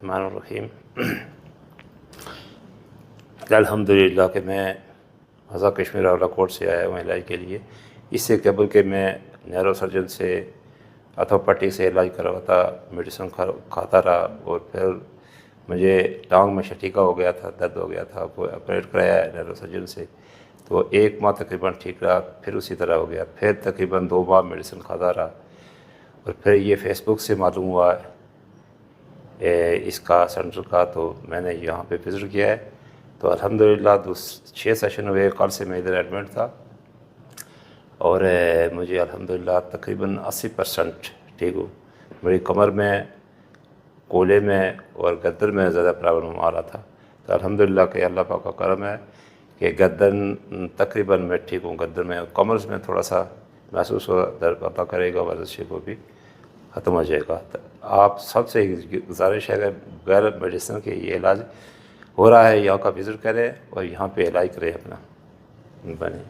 रहीम। अल्हम्दुलिल्लाह कि मैं हज़ा कश्मीर आवलाकोट से आया हूँ इलाज के लिए। इससे कबल के मैं नैरो सर्जन से अर्थोपैटिक से इलाज करवाता, मेडिसिन खाता रहा और फिर मुझे टांग में शटीका हो गया था, दर्द हो गया था, वो ऑपरेट कराया है नैरो सर्जन से। तो 1 माह तकरीबन ठीक रहा, फिर उसी तरह हो गया, फिर तकरीबन 2 माह मेडिसिन खाता रहा और फिर ये फ़ेसबुक से मालूम हुआ इसका सेंटर का, तो मैंने यहाँ पे विज़िट किया है। तो अल्हम्दुलिल्लाह 6 सेशन हुए, कल से मैं इधर एडमिट था और मुझे अल्हम्दुलिल्लाह तकरीबन 80% ठीक हूँ। मेरी कमर में, कोले में और गर्दन में ज़्यादा प्रॉब्लम आ रहा था। तो अल्हम्दुलिल्लाह कि अल्लाह पाक का करम है कि गर्दन तकरीबन मैं ठीक हूँ। गर्दन में, कमर में थोड़ा सा महसूस हो, दर्द पता करेगा, वर्जिश को भी ख़त्म हो जाएगा। तो आप सबसे गुजारिश है कि बगैर मेडिसिन के ये इलाज हो रहा है, यहाँ का विज़िट करें और यहाँ पे इलाज करें अपना बने।